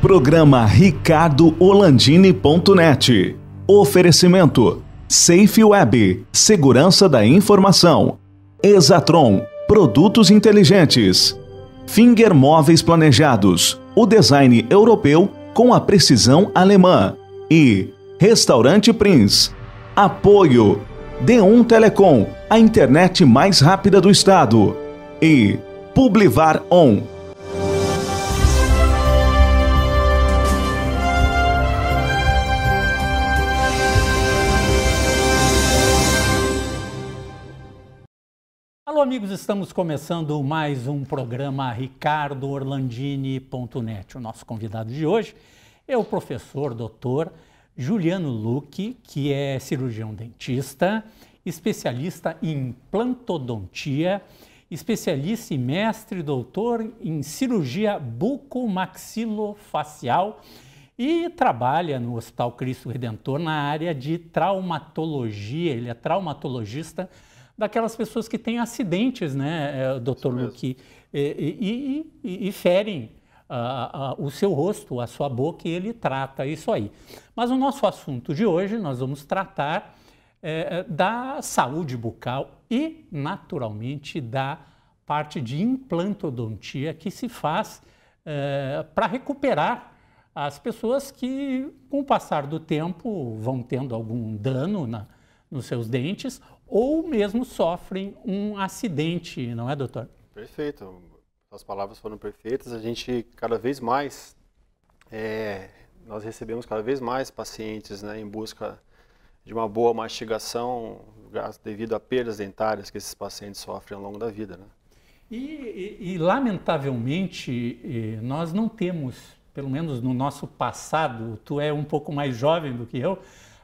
Programa RicardoOlandini.net. Oferecimento Safe Web, segurança da informação. Exatron, produtos inteligentes. Finger Móveis Planejados, o design europeu com a precisão alemã. E Restaurante Prince. Apoio D1 Telecom, a internet mais rápida do estado. E Publivar On. Alô, amigos, estamos começando mais um programa RicardoOrlandini.net. O nosso convidado de hoje é o professor doutor Juliano Lucchi, que é cirurgião dentista, especialista em implantodontia, especialista e mestre doutor em cirurgia bucomaxilofacial e trabalha no Hospital Cristo Redentor na área de traumatologia. Ele é traumatologista daquelas pessoas que têm acidentes, né, doutor Lucchi, e ferem o seu rosto, a sua boca, e ele trata isso aí. Mas o nosso assunto de hoje, nós vamos tratar da saúde bucal e, naturalmente, da parte de implantodontia que se faz para recuperar as pessoas que, com o passar do tempo, vão tendo algum dano nos seus dentes ou mesmo sofrem um acidente, não é, doutor? Perfeito. As palavras foram perfeitas. A gente cada vez mais, nós recebemos cada vez mais pacientes, né, em busca de uma boa mastigação devido a perdas dentárias que esses pacientes sofrem ao longo da vida, né? E lamentavelmente, nós não temos, pelo menos no nosso passado, tu é um pouco mais jovem do que eu,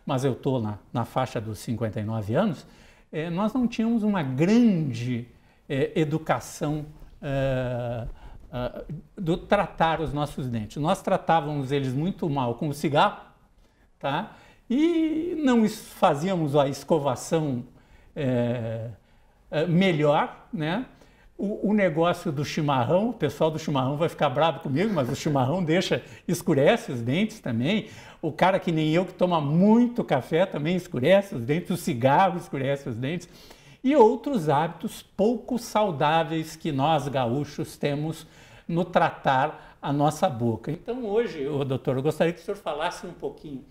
mas eu estou na faixa dos 59 anos, nós não tínhamos uma grande educação do tratar os nossos dentes. Nós tratávamos eles muito mal com o cigarro, tá? E não fazíamos a escovação melhor, né? O negócio do chimarrão, o pessoal do chimarrão vai ficar bravo comigo, mas o chimarrão escurece os dentes também. O cara que nem eu, que toma muito café, também escurece os dentes. O cigarro escurece os dentes. E outros hábitos pouco saudáveis que nós gaúchos temos no tratar a nossa boca. Então hoje, doutor, eu gostaria que o senhor falasse um pouquinho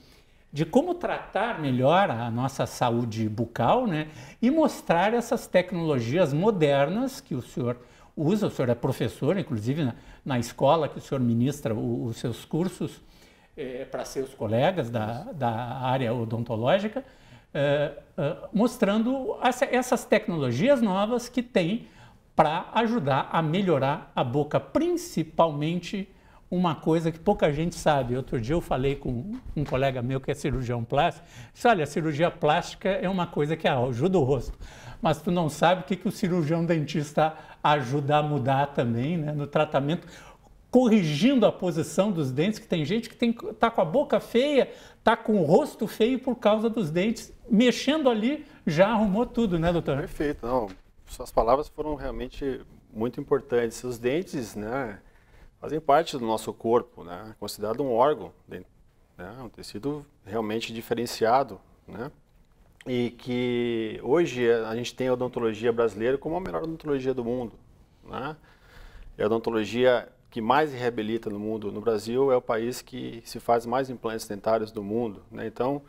de como tratar melhor a nossa saúde bucal, né? E mostrar essas tecnologias modernas que o senhor usa. O senhor é professor, inclusive na escola que o senhor ministra os seus cursos para seus colegas da área odontológica, mostrando essas tecnologias novas que tem para ajudar a melhorar a boca, principalmente uma coisa que pouca gente sabe. Outro dia eu falei com um colega meu que é cirurgião plástico, disse, olha, a cirurgia plástica é uma coisa que ajuda o rosto, mas tu não sabe o que o cirurgião dentista ajuda a mudar também, né, no tratamento, corrigindo a posição dos dentes, que tem gente que tá com a boca feia, tá com o rosto feio por causa dos dentes, mexendo ali já arrumou tudo, né, doutor? Perfeito, não, suas palavras foram realmente muito importantes. Os dentes, né, fazem parte do nosso corpo, né? Considerado um órgão, né? Um tecido realmente diferenciado, né? E que hoje a gente tem a odontologia brasileira como a melhor odontologia do mundo, né? E a odontologia que mais reabilita no mundo. No Brasil é o país que se faz mais implantes dentários do mundo, né? Então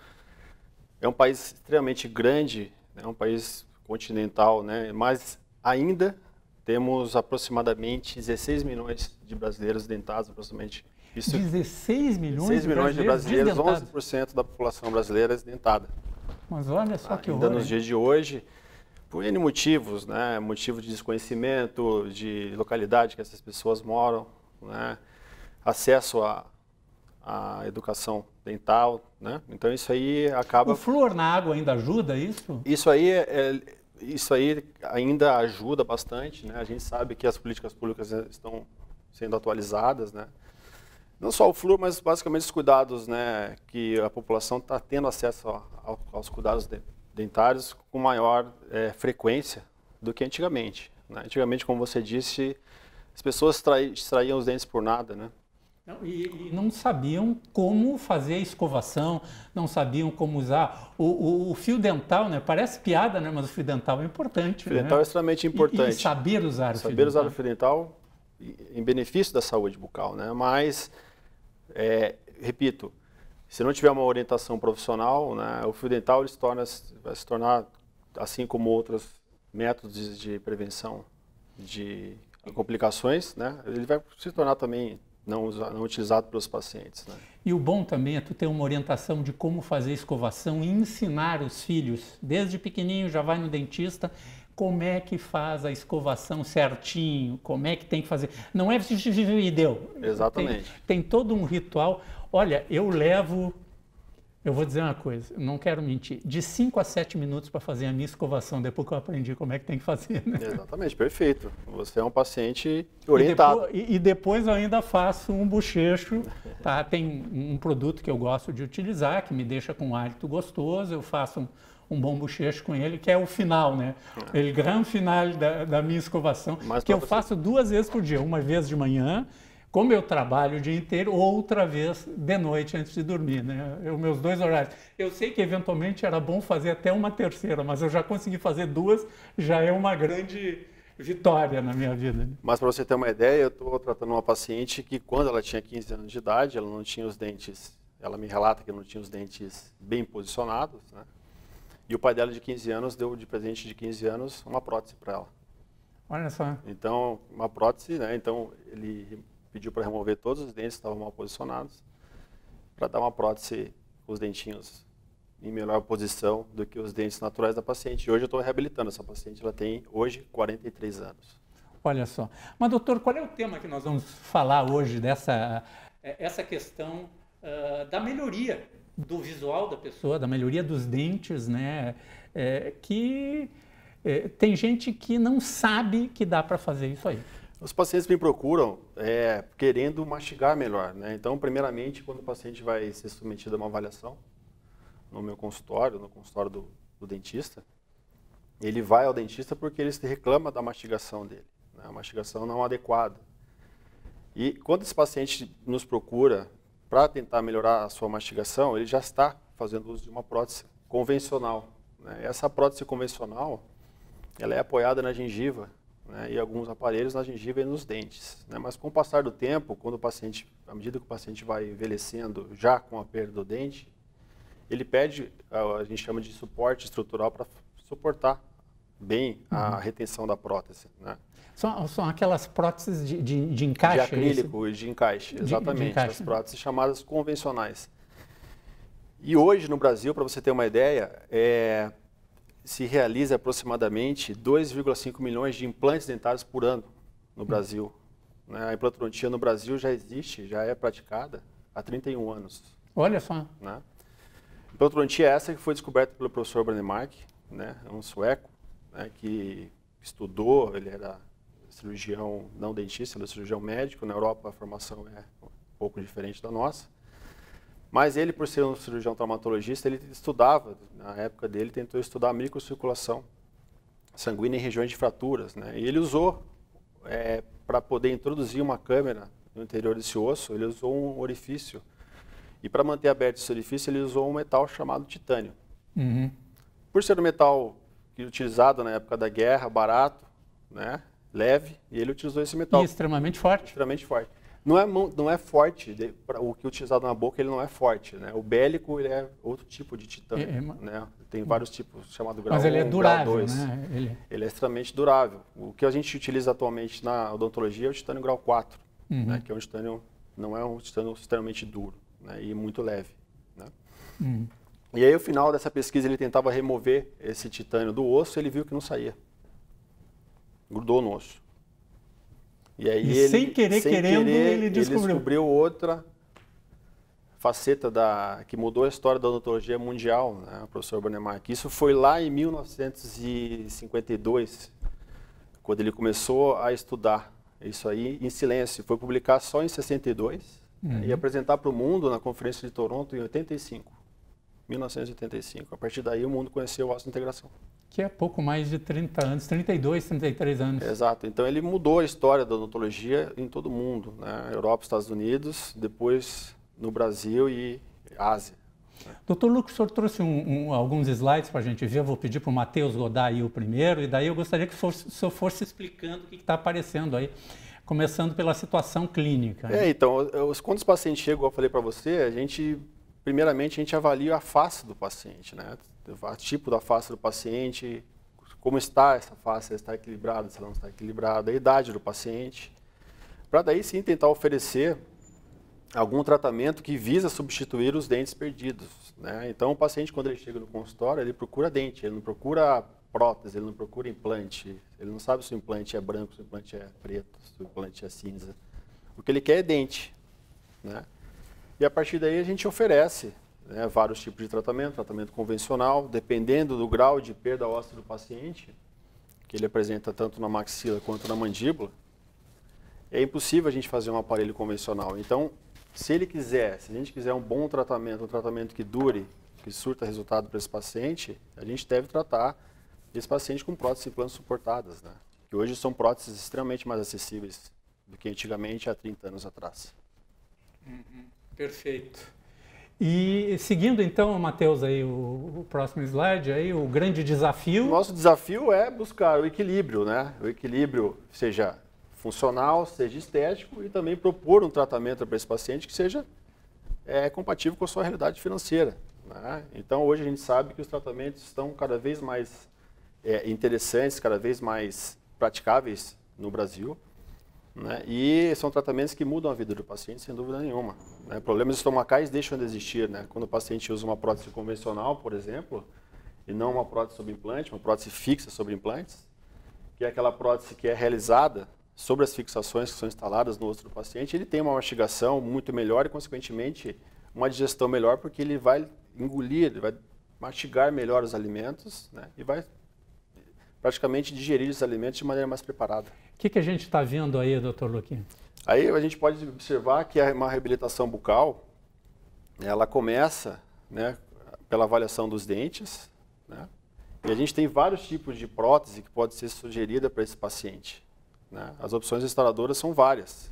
é um país extremamente grande, é um país continental, né? Mas ainda temos aproximadamente 16 milhões de brasileiros dentados, aproximadamente. Isso, 16 milhões, 16 milhões de brasileiros, desdentados. 11% da população brasileira é desdentada. Mas olha só que horror. Ainda nos dias de hoje, por N motivos, né? Motivo de desconhecimento, de localidade que essas pessoas moram, né? Acesso à educação dental, né? Então isso aí acaba... O flúor na água ainda ajuda isso? Isso aí ainda ajuda bastante, né? A gente sabe que as políticas públicas estão sendo atualizadas, né? Não só o flúor, mas basicamente os cuidados, né? Que a população está tendo acesso aos cuidados dentários com maior frequência do que antigamente, né? Antigamente, como você disse, as pessoas extraíam os dentes por nada, né? E não sabiam como fazer a escovação, não sabiam como usar o fio dental, né? Parece piada, né? Mas o fio dental é importante. O fio dental é extremamente importante. E saber usar o fio dental. Saber usar o fio dental em benefício da saúde bucal, né? Mas, repito, se não tiver uma orientação profissional, né, o fio dental vai se tornar, assim como outros métodos de prevenção de complicações, né? Ele vai se tornar também não utilizado pelos pacientes, né? E o bom também é tu ter uma orientação de como fazer escovação e ensinar os filhos, desde pequenininho já vai no dentista, como é que faz a escovação certinho, como é que tem que fazer. Não é e deu. Exatamente. Tem todo um ritual. Olha, eu vou dizer uma coisa, não quero mentir, de 5 a 7 minutos para fazer a minha escovação, depois que eu aprendi como é que tem que fazer. Né? Exatamente, perfeito. Você é um paciente orientado. E depois eu ainda faço um bochecho, tá? Tem um produto que eu gosto de utilizar, que me deixa com um hálito gostoso, eu faço um bom bochecho com ele, que é o final, né? O grande final da minha escovação, que eu faço 2 vezes por dia, uma vez de manhã, como eu trabalho o dia inteiro, outra vez de noite antes de dormir, né? Meus 2 horários. Eu sei que eventualmente era bom fazer até uma terceira, mas eu já consegui fazer 2, já é uma grande vitória na minha vida. Né? Mas para você ter uma ideia, eu estou tratando uma paciente que quando ela tinha 15 anos de idade, ela não tinha os dentes, ela me relata que não tinha os dentes bem posicionados, né? E o pai dela de 15 anos deu de presente de 15 anos uma prótese para ela. Olha só. Então, uma prótese, né? Então ele pediu para remover todos os dentes que estavam mal posicionados, para dar uma prótese com os dentinhos em melhor posição do que os dentes naturais da paciente. E hoje eu estou reabilitando essa paciente, ela tem hoje 43 anos. Olha só. Mas doutor, qual é o tema que nós vamos falar hoje essa questão da melhoria do visual da pessoa, da melhoria dos dentes, né? Tem gente que não sabe que dá para fazer isso aí. Os pacientes me procuram querendo mastigar melhor, né? Então, primeiramente, quando o paciente vai ser submetido a uma avaliação no meu consultório, no consultório do dentista, ele vai ao dentista porque ele se reclama da mastigação dele, né? A mastigação não adequada. E quando esse paciente nos procura para tentar melhorar a sua mastigação, ele já está fazendo uso de uma prótese convencional, né? Essa prótese convencional, ela é apoiada na gengiva, né, e alguns aparelhos na gengiva e nos dentes, né? Mas com o passar do tempo, à medida que o paciente vai envelhecendo, já com a perda do dente, ele pede, a gente chama de suporte estrutural para suportar bem a retenção da prótese, né? São aquelas próteses de encaixe? De acrílico e de encaixe, exatamente, de encaixe. As próteses chamadas convencionais. E hoje no Brasil, para você ter uma ideia, se realiza aproximadamente 2,5 milhões de implantes dentários por ano no Brasil. A implantodontia no Brasil já existe, já é praticada há 31 anos. Olha só. Né? Implantodontia é essa que foi descoberta pelo professor Brånemark, né? Um sueco, né, que estudou, ele era cirurgião não dentista, ele era cirurgião médico. Na Europa a formação é um pouco diferente da nossa. Mas ele, por ser um cirurgião traumatologista, ele estudava, na época dele, tentou estudar a microcirculação sanguínea em regiões de fraturas, né? E ele usou, para poder introduzir uma câmera no interior desse osso, ele usou um orifício. E para manter aberto esse orifício, ele usou um metal chamado titânio. Uhum. Por ser um metal utilizado na época da guerra, barato, né? Leve, e ele utilizou esse metal. E extremamente forte. Extremamente forte. Não é forte, o que é utilizado na boca ele não é forte, né? O bélico ele é outro tipo de titânio, né? Tem vários tipos, chamado grau 1, mas ele é durável, grau 2. Né? Ele é extremamente durável. O que a gente utiliza atualmente na odontologia é o titânio grau 4, né? Que é um titânio, não é um titânio extremamente duro, né? E muito leve, né? E aí, ao final dessa pesquisa, ele tentava remover esse titânio do osso, ele viu que não saía. Grudou no osso. E aí ele, sem querer, ele descobriu outra faceta que mudou a história da odontologia mundial, né, o professor Brånemark. Isso foi lá em 1952, quando ele começou a estudar isso aí em silêncio. Foi publicar só em 62 e apresentar para o mundo na Conferência de Toronto em 1985. A partir daí o mundo conheceu a osteointegração. Que é pouco mais de 30 anos, 32, 33 anos. Exato. Então ele mudou a história da odontologia em todo o mundo, né? Europa, Estados Unidos, depois no Brasil e Ásia. Doutor Lucas, o senhor trouxe alguns slides para a gente ver. Eu vou pedir para o Matheus rodar aí o primeiro, e daí eu gostaria que o senhor fosse explicando o que está aparecendo aí, começando pela situação clínica. Então, quando os pacientes chegam, eu falei para você, primeiramente a gente avalia a face do paciente, né? O tipo da face do paciente, como está essa face, se ela está equilibrada, se ela não está equilibrada, a idade do paciente, para daí sim tentar oferecer algum tratamento que visa substituir os dentes perdidos, né? Então o paciente, quando ele chega no consultório, ele procura dente, ele não procura prótese, ele não procura implante, ele não sabe se o implante é branco, se o implante é preto, se o implante é cinza. O que ele quer é dente, né? E a partir daí a gente oferece, né, vários tipos de tratamento convencional, dependendo do grau de perda óssea do paciente, que ele apresenta tanto na maxila quanto na mandíbula, é impossível a gente fazer um aparelho convencional. Então, se a gente quiser um bom tratamento, um tratamento que dure, que surta resultado para esse paciente, a gente deve tratar esse paciente com próteses implantes suportadas, né? Que hoje são próteses extremamente mais acessíveis do que antigamente, há 30 anos atrás. Perfeito. E seguindo então, Matheus, aí o próximo slide, aí, o grande desafio. O nosso desafio é buscar o equilíbrio, né? O equilíbrio seja funcional, seja estético, e também propor um tratamento para esse paciente que seja compatível com a sua realidade financeira, né? Então hoje a gente sabe que os tratamentos estão cada vez mais interessantes, cada vez mais praticáveis no Brasil, né? E são tratamentos que mudam a vida do paciente, sem dúvida nenhuma, né? Problemas estomacais deixam de existir, né? Quando o paciente usa uma prótese convencional, por exemplo, e não uma prótese sobre implante, uma prótese fixa sobre implantes, que é aquela prótese que é realizada sobre as fixações que são instaladas no osso do paciente, ele tem uma mastigação muito melhor e, consequentemente, uma digestão melhor, porque ele vai engolir, ele vai mastigar melhor os alimentos, né? E vai praticamente digerir os alimentos de maneira mais preparada. O que a gente está vendo aí, doutor Luquinha? Aí a gente pode observar que uma reabilitação bucal, ela começa, né, pela avaliação dos dentes, né? E a gente tem vários tipos de prótese que pode ser sugerida para esse paciente, né? As opções restauradoras são várias.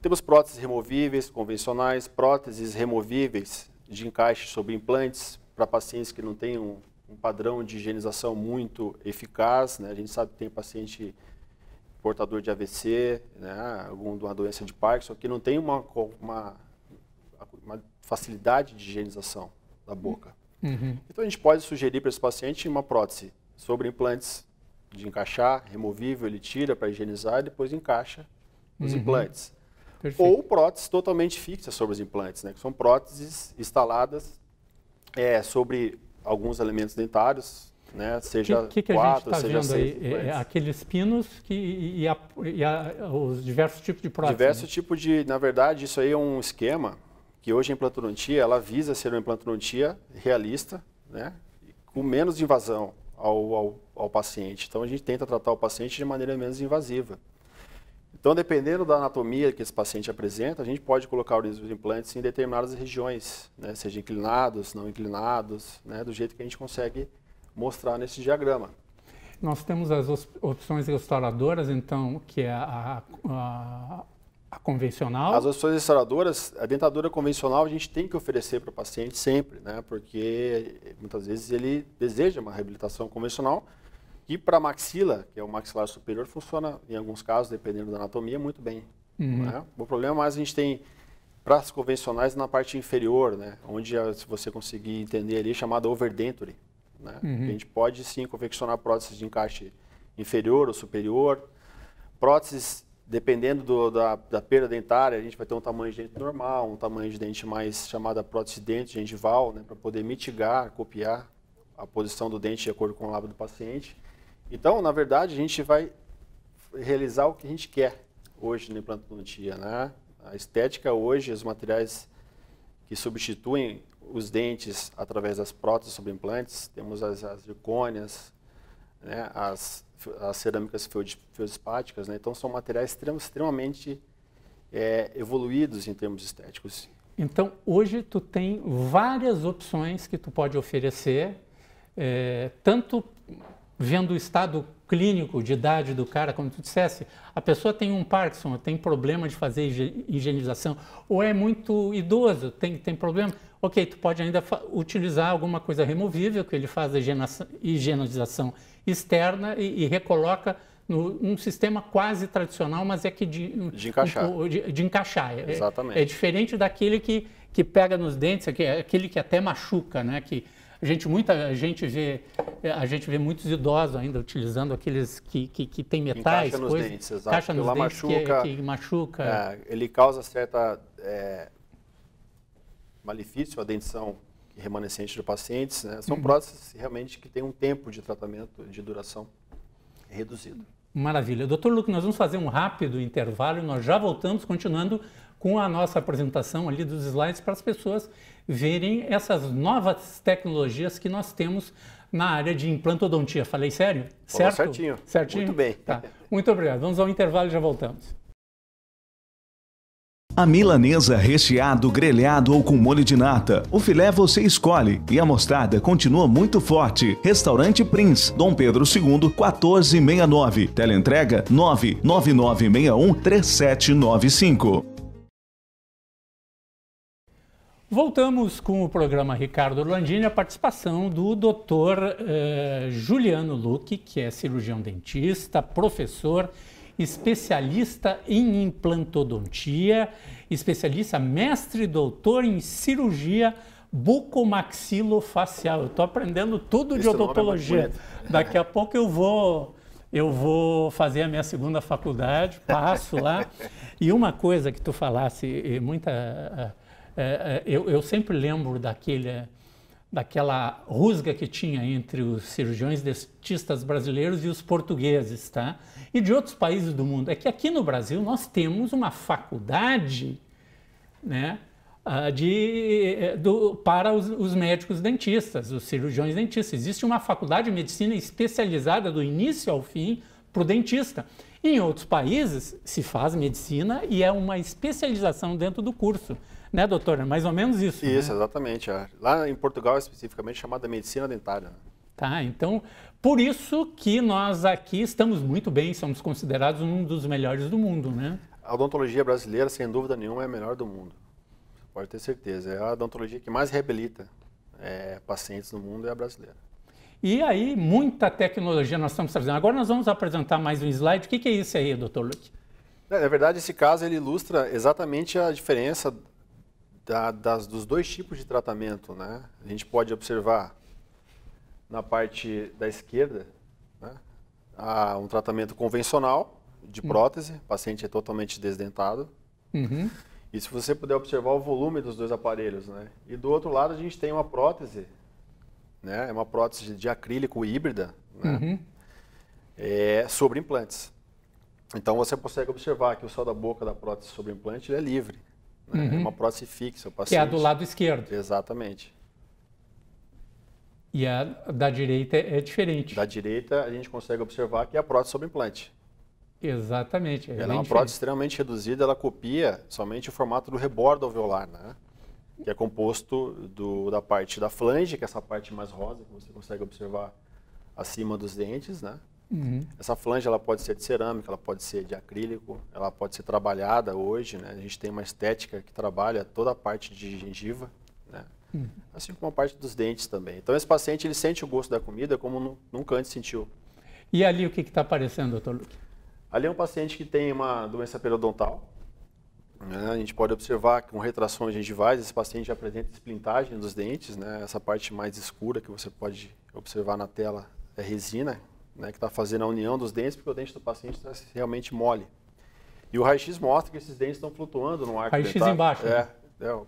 Temos próteses removíveis, convencionais, próteses removíveis de encaixe sobre implantes para pacientes que não têm um padrão de higienização muito eficaz, né? A gente sabe que tem paciente portador de AVC, né? Alguma doença de Parkinson, que não tem uma facilidade de higienização da boca. Então a gente pode sugerir para esse paciente uma prótese sobre implantes de encaixar, removível, ele tira para higienizar e depois encaixa os implantes. Perfeito. Ou próteses totalmente fixas sobre os implantes, né? Que são próteses instaladas sobre alguns elementos dentários, né? Seja que quatro, a gente está vendo aí? Aqueles pinos e os diversos tipos de próteses. Diversos tipos de... Na verdade, isso aí é um esquema que hoje a implantodontia, ela visa ser uma implantodontia realista, né? Com menos invasão ao paciente. Então, a gente tenta tratar o paciente de maneira menos invasiva. Então, dependendo da anatomia que esse paciente apresenta, a gente pode colocar os implantes em determinadas regiões, né? Seja inclinados, não inclinados, né? Do jeito que a gente consegue mostrar nesse diagrama. Nós temos as opções restauradoras, então, que é a convencional. As opções restauradoras, a dentadura convencional a gente tem que oferecer para o paciente sempre, né? Porque muitas vezes ele deseja uma reabilitação convencional e para a maxila, que é o maxilar superior, funciona em alguns casos, dependendo da anatomia, muito bem. Né? O problema mais a gente tem para as convencionais na parte inferior, né? Onde, se você conseguir entender ali, é chamada overdenture, né? A gente pode sim confeccionar próteses de encaixe inferior ou superior, próteses dependendo da perda dentária, a gente vai ter um tamanho de dente normal, um tamanho de dente mais chamada prótese de dente gengival, né, para poder mitigar, copiar a posição do dente de acordo com o lábio do paciente. Então, na verdade, a gente vai realizar o que a gente quer hoje na implantodontia, né? A estética hoje, os materiais que substituem os dentes através das próteses sobre implantes, temos as zircônias, né, as cerâmicas feldspáticas, né? Então são materiais extremamente evoluídos em termos estéticos. Então hoje tu tem várias opções que tu pode oferecer, tanto vendo o estado clínico de idade do cara, como tu dissesse, a pessoa tem um Parkinson, tem problema de fazer higienização, ou é muito idoso, tem problema, ok, tu pode ainda utilizar alguma coisa removível, que ele faz a higienização externa e recoloca num sistema quase tradicional, mas é que de encaixar. De encaixar. Exatamente. É diferente daquele que pega nos dentes, aquele que até machuca, né? Que a gente vê muitos idosos ainda utilizando aqueles que tem metais, encaixa nos dentes, exato. Encaixa nos dentes que machuca. Ele causa certa malefício à dentição remanescente de pacientes, né? São próteses realmente que têm um tempo de tratamento, de duração reduzido. Maravilha. Doutor Luque, nós vamos fazer um rápido intervalo e nós já voltamos, continuando com a nossa apresentação ali dos slides para as pessoas verem essas novas tecnologias que nós temos na área de implantodontia. Falei sério? Certo? Certinho. Certinho? Muito bem. Tá. Muito obrigado. Vamos ao intervalo e já voltamos. A milanesa recheado, grelhado ou com molho de nata. O filé você escolhe e a mostarda continua muito forte. Restaurante Prince, Dom Pedro II, 1469. Teleentrega 999613795. Voltamos com o programa Ricardo Orlandini, a participação do Dr. Juliano Luque, que é cirurgião dentista, professor, especialista em implantodontia, especialista, mestre e doutor em cirurgia bucomaxilofacial. Eu estou aprendendo tudo de odontologia. Daqui a pouco eu vou fazer a minha segunda faculdade, passo lá. E uma coisa que tu falasse, eu sempre lembro daquela rusga que tinha entre os cirurgiões dentistas brasileiros e os portugueses, tá? E de outros países do mundo. É que aqui no Brasil nós temos uma faculdade, né, para os médicos dentistas, os cirurgiões dentistas. Existe uma faculdade de medicina especializada do início ao fim para o dentista. Em outros países se faz medicina e é uma especialização dentro do curso. Né, doutor? É mais ou menos isso. Isso, né? Exatamente. Lá em Portugal, especificamente, chamada medicina dentária. Tá, então, por isso que nós aqui estamos muito bem, somos considerados um dos melhores do mundo, né? A odontologia brasileira, sem dúvida nenhuma, é a melhor do mundo. Você pode ter certeza. É a odontologia que mais reabilita pacientes no mundo, é a brasileira. E aí, muita tecnologia nós estamos trazendo. Agora nós vamos apresentar mais um slide. O que é isso aí, doutor Luque? Na verdade, esse caso ele ilustra exatamente a diferença dos dois tipos de tratamento, né? A gente pode observar na parte da esquerda, né, um tratamento convencional de prótese, o paciente é totalmente desdentado. E se você puder observar o volume dos dois aparelhos, né? E do outro lado a gente tem uma prótese, né? É uma prótese de acrílico híbrida, né? Sobre implantes. Então você consegue observar que o céu da boca da prótese sobre implante ele é livre. É uma prótese fixa. O paciente... Que é a do lado esquerdo. Exatamente. E a da direita é diferente. Da direita a gente consegue observar que é a prótese sobre implante. Exatamente. Ela é uma prótese extremamente reduzida, ela copia somente o formato do rebordo alveolar, né? Que é composto da parte da flange, que é essa parte mais rosa, que você consegue observar acima dos dentes, né? Essa flange ela pode ser de cerâmica, ela pode ser de acrílico, ela pode ser trabalhada hoje, né? A gente tem uma estética que trabalha toda a parte de gengiva, né? Assim como a parte dos dentes também. Então esse paciente ele sente o gosto da comida como nunca antes sentiu. E ali o que está aparecendo, doutor Luque? Ali é um paciente que tem uma doença periodontal, né? A gente pode observar que com retrações gengivais esse paciente apresenta esplintagem dos dentes, né? Essa parte mais escura que você pode observar na tela é resina, né, que está fazendo a união dos dentes, porque o dente do paciente está realmente mole. E o raio-x mostra que esses dentes estão flutuando no arco dentário. Raio-x embaixo. A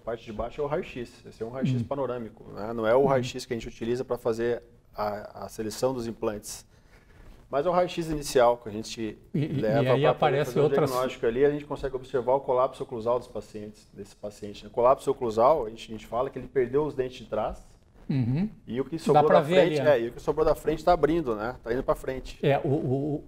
parte de baixo é o raio-x. Esse é um raio-x panorâmico, né? Não é o raio-x que a gente utiliza para fazer a seleção dos implantes. Mas é o raio-x inicial que a gente leva para fazer o diagnóstico ali. A gente consegue observar o colapso oclusal desse paciente. O colapso oclusal, a gente fala que ele perdeu os dentes de trás. E o que sobrou da frente, e o que sobrou da frente está abrindo, né? Está indo para frente.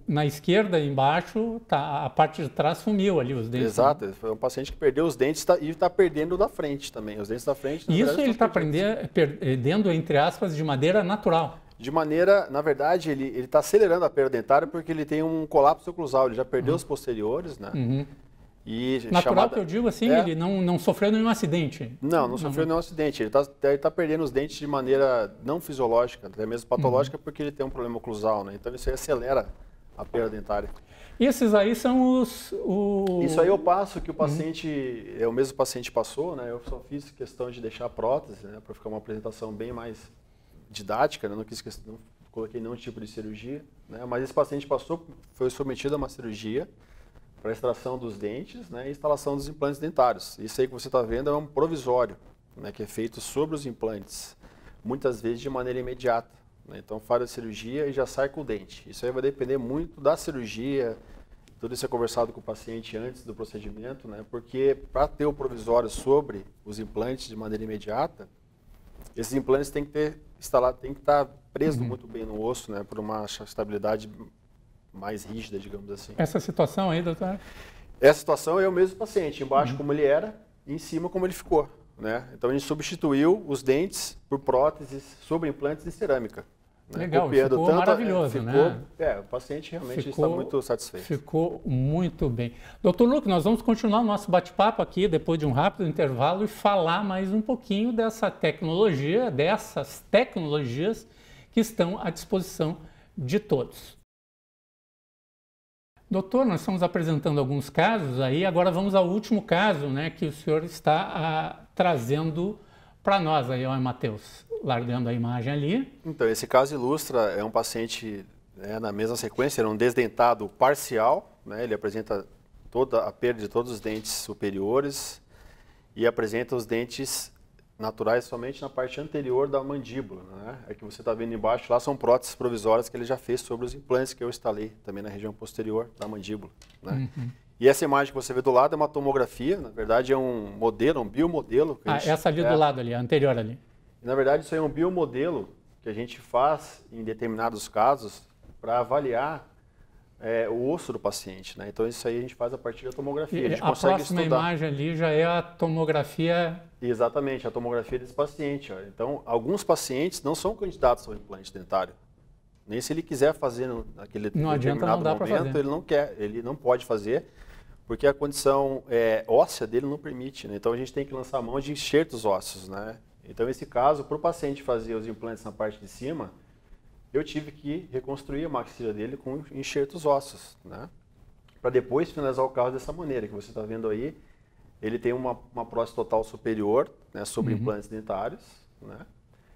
Na esquerda, embaixo, a parte de trás sumiu ali os dentes. Exato, foi um paciente que perdeu os dentes e está perdendo da frente também. Os dentes da frente. Isso ele está perdendo, entre aspas, de maneira natural. De maneira, na verdade, ele está acelerando a perda dentária porque ele tem um colapso oclusal, ele já perdeu os posteriores, né? E natural que eu digo assim, ele não sofreu nenhum acidente. Não sofreu nenhum acidente. Ele tá perdendo os dentes de maneira não fisiológica, até mesmo patológica, porque ele tem um problema oclusal, né? Então isso aí acelera a perda dentária. E esses aí são os... Isso aí eu passo que o paciente, o mesmo paciente passou, né? Eu só fiz questão de deixar a prótese, né? Para ficar uma apresentação bem mais didática, né? Não coloquei nenhum tipo de cirurgia, né? Mas esse paciente foi submetido a uma cirurgia para extração dos dentes, né, e instalação dos implantes dentários. Isso aí que você está vendo é um provisório, né, que é feito sobre os implantes, muitas vezes de maneira imediata. Né? Então faz a cirurgia e já sai com o dente. Isso aí vai depender muito da cirurgia, tudo isso é conversado com o paciente antes do procedimento, né, porque para ter o provisório sobre os implantes de maneira imediata, esses implantes têm que estar presos muito bem no osso, né, por uma estabilidade mais rígida, digamos assim. Essa situação aí, doutor? Essa situação é o mesmo paciente, embaixo como ele era e em cima como ele ficou, né? Então a gente substituiu os dentes por próteses sobre implantes de cerâmica. Né? Legal, copiando ficou maravilhoso, né? O paciente realmente está muito satisfeito. Ficou muito bem. Doutor Luque, nós vamos continuar o nosso bate-papo aqui depois de um rápido intervalo e falar mais um pouquinho dessas tecnologias que estão à disposição de todos. Doutor, nós estamos apresentando alguns casos aí, agora vamos ao último caso, né, que o senhor está trazendo para nós aí, ó, Matheus, largando a imagem ali. Então, esse caso ilustra, é um paciente, né, na mesma sequência, era um desdentado parcial, né, ele apresenta toda a perda de todos os dentes superiores e apresenta os dentes naturais somente na parte anterior da mandíbula, né? É que você está vendo embaixo, lá são próteses provisórias que ele já fez sobre os implantes que eu instalei também na região posterior da mandíbula, né? E essa imagem que você vê do lado é uma tomografia, na verdade é um modelo, um biomodelo. Essa ali do lado ali, a anterior ali. Na verdade isso aí é um biomodelo que a gente faz em determinados casos para avaliar o osso do paciente, né? Então isso aí a gente faz a partir da tomografia. A gente consegue próxima imagem ali já é a tomografia. Exatamente, a tomografia desse paciente. Ó. Então, alguns pacientes não são candidatos ao implante dentário. Nem se ele quiser fazer naquele determinado momento, ele não quer, ele não pode fazer, porque a condição óssea dele não permite. Né? Então, a gente tem que lançar a mão de enxertos ósseos, né? Então, nesse caso, para o paciente fazer os implantes na parte de cima, eu tive que reconstruir a maxila dele com enxertos ósseos, né? Para depois finalizar o caso dessa maneira que você está vendo aí. Ele tem uma prótese total superior, né, sobre implantes dentários, né?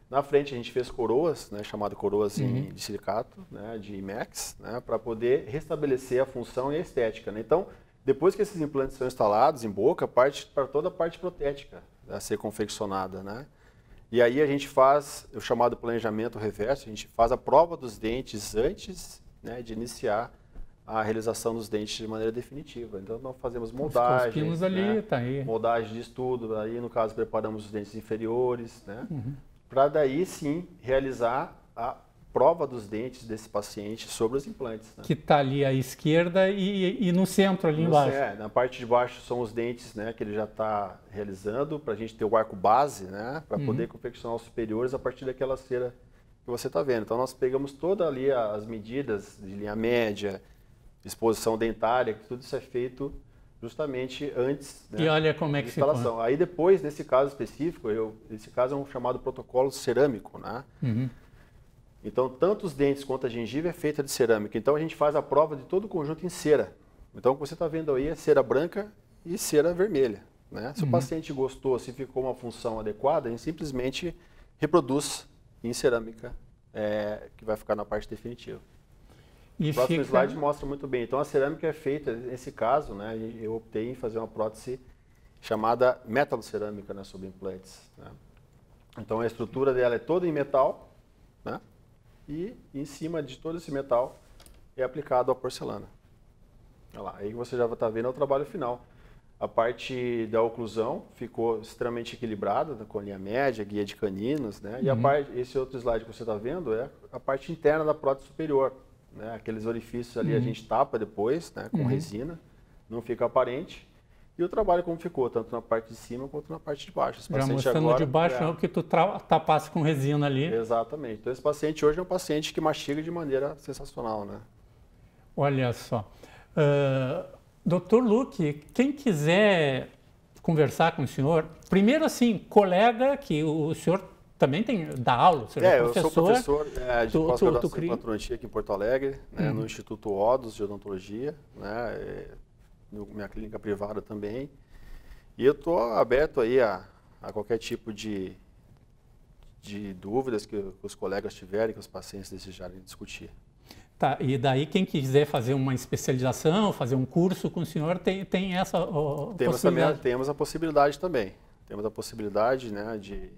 Na frente a gente fez coroas, né, chamado coroas de silicato, né, de IMEX, né, para poder restabelecer a função e a estética. Né? Então, depois que esses implantes são instalados em boca, parte para toda a parte protética a ser confeccionada, né? E aí a gente faz o chamado planejamento reverso, a gente faz a prova dos dentes antes, né, de iniciar a realização dos dentes de maneira definitiva. Então nós fazemos moldagem, ali, né, tá aí. moldagem de estudo, aí no caso preparamos os dentes inferiores, né, para daí sim realizar a prova dos dentes desse paciente sobre os implantes. Né? Que está ali à esquerda e no centro ali embaixo. Na parte de baixo são os dentes, né, que ele já está realizando, para a gente ter o arco base, né, para poder confeccionar os superiores a partir daquela cera que você está vendo. Então nós pegamos toda ali as medidas de linha média, exposição dentária, que tudo isso é feito justamente antes, né, e olha como é que instalação. Ficou. Aí depois, nesse caso específico, esse caso é um chamado protocolo cerâmico, né? Então, tanto os dentes quanto a gengiva é feita de cerâmica. Então, a gente faz a prova de todo o conjunto em cera. Então, o que você está vendo aí é cera branca e cera vermelha. Né? Se o paciente gostou, se ficou uma função adequada, a gente simplesmente reproduz em cerâmica, que vai ficar na parte definitiva. O próximo slide mostra muito bem. Então, a cerâmica é feita, nesse caso, né, eu optei em fazer uma prótese chamada metalocerâmica, né, sobre implantes. Né? Então, a estrutura dela é toda em metal, né? E em cima de todo esse metal é aplicado a porcelana. Olha lá, aí você já está vendo o trabalho final. A parte da oclusão ficou extremamente equilibrada, com linha média, guia de caninos, né? E esse outro slide que você está vendo é a parte interna da prótese superior. Né? Aqueles orifícios ali a gente tapa depois, né, com resina, não fica aparente. E o trabalho como ficou, tanto na parte de cima quanto na parte de baixo. Esse Já mostrando agora, de baixo é o que tu tapasse com resina ali. Exatamente. Então esse paciente hoje é um paciente que mastiga de maneira sensacional, né? Olha só. Dr. Luque, quem quiser conversar com o senhor, primeiro assim, colega, que o senhor também dá aula, o senhor é professor. Eu sou professor de pós-graduação em patologia aqui em Porto Alegre, né, no Instituto Odus de Odontologia, né, minha clínica privada também. E eu estou aberto aí a qualquer tipo de dúvidas que os colegas tiverem, que os pacientes desejarem discutir. Tá, e daí quem quiser fazer uma especialização, fazer um curso com o senhor, tem essa possibilidade? Temos a possibilidade também. Temos a possibilidade, né, de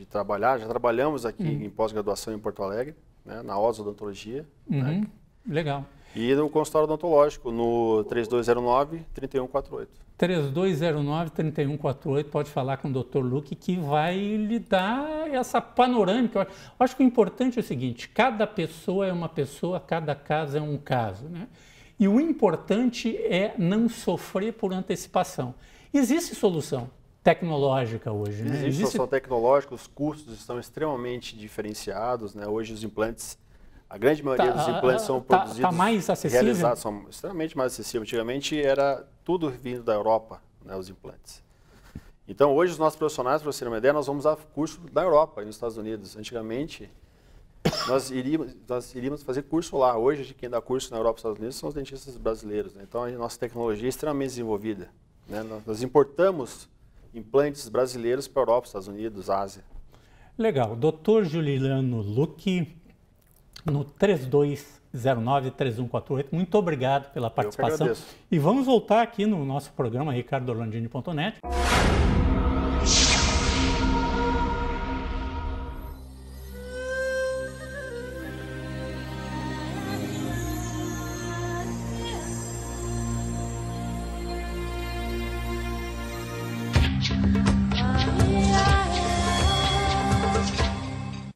trabalhar. Já trabalhamos aqui em pós-graduação em Porto Alegre, né, na Odus Odontologia. Né? Legal. E no consultório odontológico, no 3209-3148. 3209-3148, pode falar com o Dr. Luque, que vai lhe dar essa panorâmica. Eu acho que o importante é o seguinte, cada pessoa é uma pessoa, cada caso é um caso, né? E o importante é não sofrer por antecipação. Existe solução tecnológica hoje, né? Existe solução tecnológica, os custos estão extremamente diferenciados, né? Hoje os implantes, a grande maioria dos implantes são produzidos, mais acessível? Realizados, são extremamente mais acessíveis. Antigamente era tudo vindo da Europa, né, os implantes. Então hoje os nossos profissionais, para você ter uma ideia, nós vamos a curso da Europa e nos Estados Unidos. Antigamente nós iríamos fazer curso lá. Hoje quem dá curso na Europa e nos Estados Unidos são os dentistas brasileiros, né? Então a nossa tecnologia é extremamente desenvolvida, né? Nós importamos implantes brasileiros para a Europa, Estados Unidos, Ásia. Legal. Dr. Juliano Luque, no 3209-3148. Muito obrigado pela participação. Eu que agradeço. E vamos voltar aqui no nosso programa ricardorlandini.net.